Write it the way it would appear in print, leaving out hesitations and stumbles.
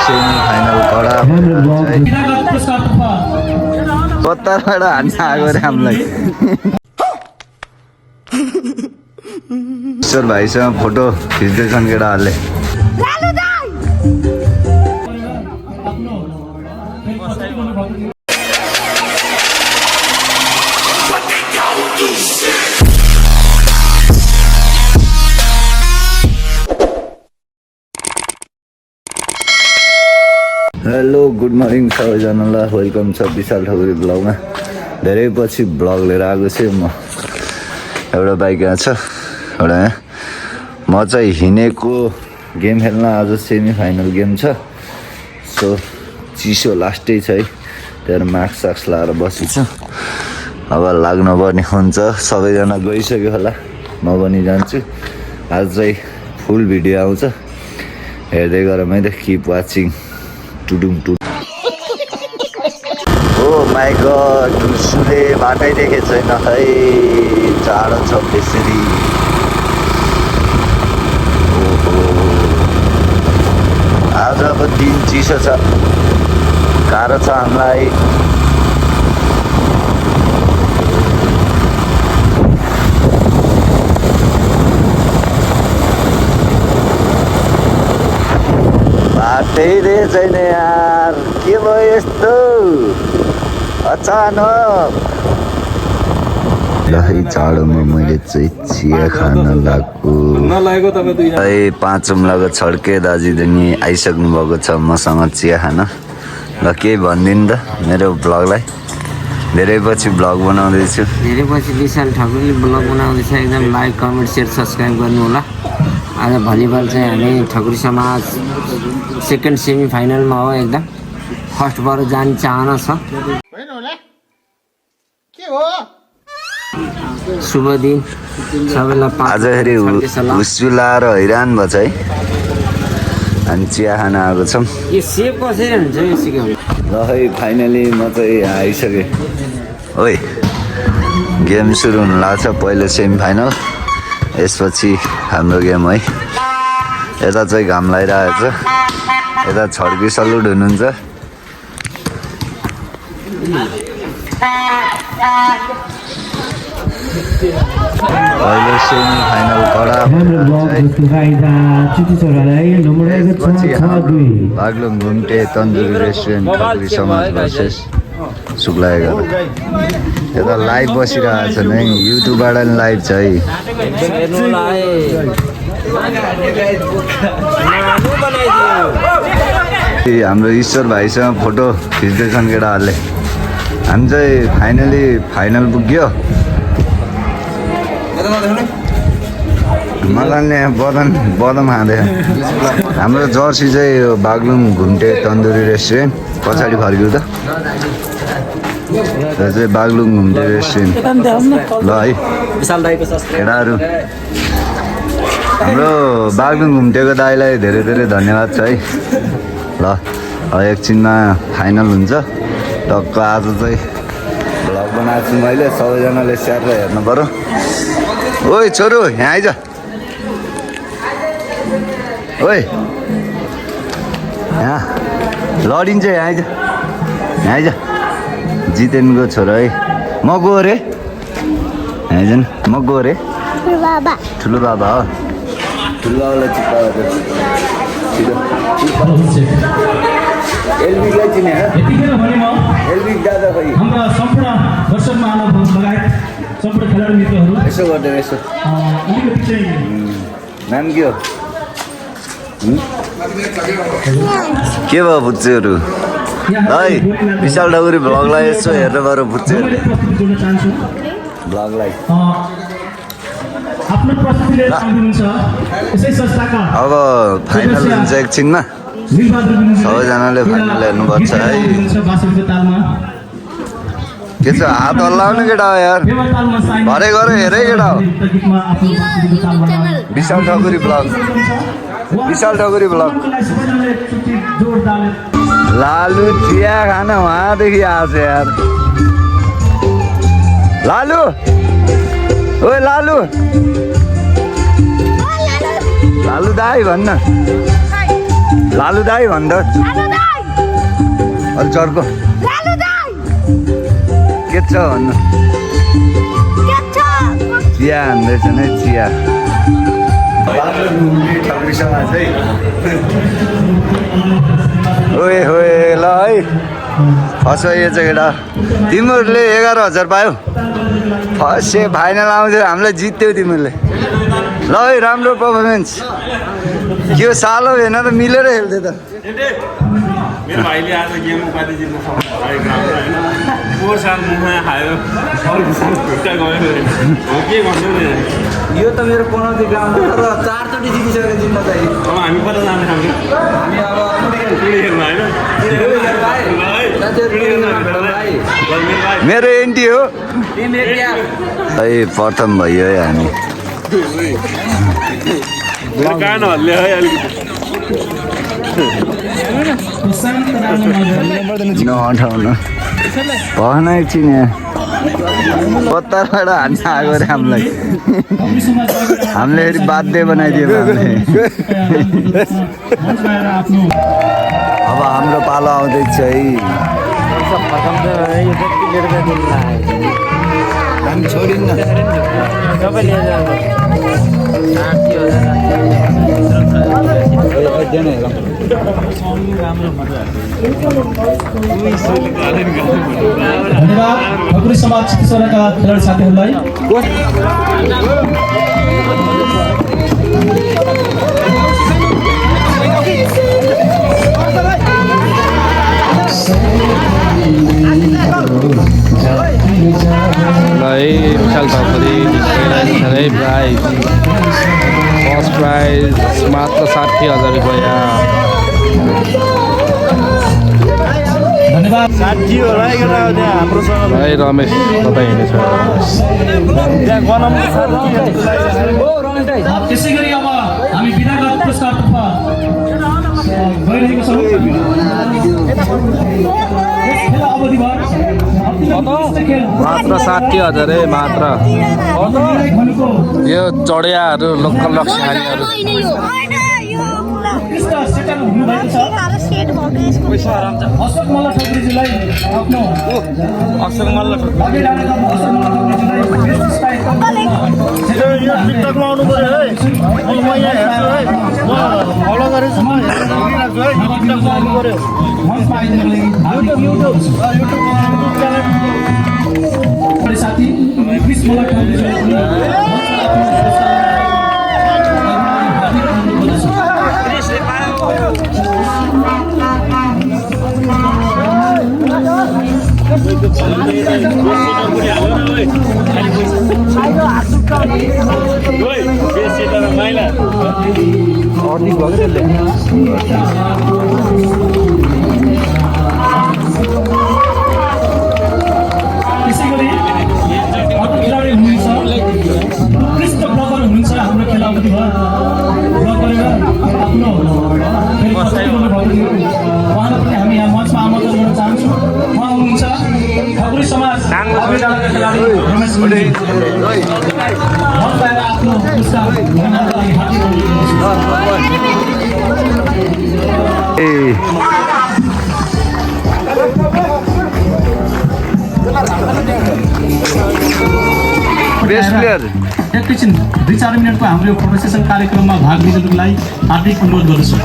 Semi final कडा कताबाट हान्न आएको रे हामीलाई ईश्वर भाइसँग फोटो खिच्दैछन् केटाहरूले हेलो गुड मर्निङ सबैजनालाई वेलकम छ विशाल ठकुरी ब्लगमा धेरै पछि ब्लग लिएर आएको छु म एउटा बाइक यहाँ छ एउटा म चाहिँ हिँडेको गेम खेल्न आज सेमी फाइनल गेम छ सो चिसो लास्टै छ है त्यहाँ मास्क साक्स लाएर बसेछु अब लाग्नुपर्ने हुन्छ सबैजना गइसक्यो होला म पनि जान्छु आज चाहिँ फुल भिडियो आउँछ हेर्दै गर मैले keep watching oh my god ढुसुले बाटै देखेको छैन है जाडो छ बेसरी आज अब दिन चिसो छ गाह्रो छ हामीलाई बाटै रहेछ नि यार के भयो यस्तो अचानक है जाडोमा मैले चाहिँ चिया खान लागेको 5 उम्लाको छड्के दाजुदिनी आइसक्नु भएको छ मसँग चिया खान ल केही भनिदिनु त मेरो ब्लगलाई धेरै पछि ब्लग बनाउँदैछु धेरै पछि विशाल ठकुरीले ब्लग बनाउँदैछ एकदम लाइक कमेन्ट सेयर सब्सक्राइब गर्नु होला आज भलिबल चाहिँ हामी ठकुरी समाज सेकेन्ड सेमी फाइनलमा हो एकदम फर्स्टबाट जाने चाहना छ शुभ दिन सबैलाई आज फेरि हुस्सु लाएर हैरान भएछ है हामी चिया खान आएको छौँ यो सेप कसरी हुन्छ यो सिक्यो ल है फाइनली म चाहिँ यहाँ आइसकेँ ओइ गेम सुरु हुन लाग्छ पहिलो सेमी फाइनल यसपछि हाम्रो गेम है यता चाहिँ घाम लगाइरहेको छ यता छड्की सलुट हुनुहुन्छ पहिलो सेमी फाइनल कडा बागलुङ घुम्टे तन्दुरी रेस्टुरेन्ट ठकुरी समाज भर्सेस सुक्लाएको यता लाइभ बसिरहेको छ नै युट्युबबाट नि लाइभ छ है हाम्रो ईश्वर भाइसँग फोटो खिच्दैछन् केटाहरूले हामी चाहिँ फाइनली फाइनल पुग्यो मजाले बदम खाँदै हाम्रो जर्सी चाहिँ यो बागलुङ घुम्टे तन्दुरी रेस्टुरेन्ट पछाडि फर्क्यौ त यो चाहिँ बागलुङ घुम्टे रेस्टुरेन्ट ल है केटाहरू हाम्रो बागलुङ घुम्टेको दाइलाई धेरै धेरै धन्यवाद छ है ल एकछिनमा फाइनल हुन्छ टक्क आज चाहिँ भ्लग बनाएको छु मैले सबैजनाले स्याहारेर हेर्नु पर्यो ओइ छोरो यहाँ आइज ओइ यहाँ लडिन्छ यहाँ आइज यहाँ आइज जितेनको छोरो है म गो रे यहाँ आइज नि म गो रे ठुलो बाबा हो ठुलो बाबालाई एलबीलाई चिने एलबी दादा भाइ हाम्रा सम्पूर्ण दर्शक महानुभाव लगायत सम्पूर्ण खेलाडी मित्रहरू यसो गर्दैन यसो अलिकति चाहिँ नाम के हो के भयो बुच्चेहरू है विशाल ठकुरी भ्लगलाई यसो हेर्नु पर्यो बुच्चेहरू जोड्न चाहन्छु भ्लगलाई आफ्नो प्रस्तुतिले सम्झिनुहुन्छ यसै संस्थाका अब फाइनल हुन्छ एकछिनमा सबैजनाले फाइनल हेर्नुपर्छ है के छ हात हल्लाउने केटा हो यार भरे गएर हेरै केटा हो विशाल ठकुरी ब्लग लालु चिया खान उहाँदेखि आएको छ यार लालु ओए लालु लालु दाई भन्न लालु दाई भन्छ अलि चर्को के छ भन्नु चिया हान्दैछ नै चिया ओए होए ल है फसाइएछ केटा तिमीहरूले 11,000 पायौ फर्स्ट फाइनल आउँथ्यो हामीलाई जित्थ्यौ तिमीहरूले ल है राम्रो पर्फर्मेन्स यो सालो हेर्न त मिलेर खेल्थ्यो त मेरो भाइले आज गेम उपाधि जित्न सक्नु पोहोर साल मुखमा खायो अर्को साल खुट्टा गयो हो के भन्नु नि यो त मेरो पनौती गाउँ र 4 चोटि जितिसकेको जित्न चाहिँ अब हामी कता जाने खालको हामी अब टुडी खेल्नु होइन मेरो एन्टी हो है प्रथम भयो है हामी मेरो कान हल्ले है अलिकति नअठाउन भन एकछिन यहाँ कताबाट हान्न आएको रे हामीलाई हामीले फेरि बाध्य बनाइदियो अब हाम्रो पालो आउँदैछ है हामी छोडिन्न धन्यवाद ठकुरी समाज चितवनका खेलाडी साथीहरूलाई विशाल ठकुरी धेरै प्राइज फर्स्ट प्राइज मात्र 60,000 रुपियाँ धन्यवाद साथी होला एउटा त्यहाँ हाम्रोसँग भाइ रमेश कतै हिँडेछ त्यहाँ गनम त्यसै गरी अब हामी विधागत पुरस्कारतर्फ गइरहेको छौँ खेल अवधिभर मात्र 60,000 मात्र यो चढियाहरू लोकल लक्ष्मीहरू अशोक मल्ल ठकुरीजीलाई आफ्नो अक्षर मल्ल आउनु पर्यो है म यहाँ हेर्छु है म फलो गरेछु म आउनु पर्यो युट्युब साथी क्रिस मल्ल त्यसै गरी अर्को खेलाडी हुनुहुन्छ कृष्ण ब्लगर हुनुहुन्छ हाम्रो खेलाडी भयो ब्लग गरेर आफ्नो उहाँलाई पनि हामी यहाँ मञ्चमा आमन्त्रण गर्न चाहन्छौँ उहाँ हुनुहुन्छ ठकुरी समाज खेलाडी रमेश मञ्चबाट आफ्नो पुरस्कार दिनको लागि हार्दिक बेस्ट प्लेयर एकैछिन 2-4 मिनटको हाम्रो यो फोटो सेसन कार्यक्रममा भाग लिनुको लागि हार्दिक अनुरोध गर्दछु।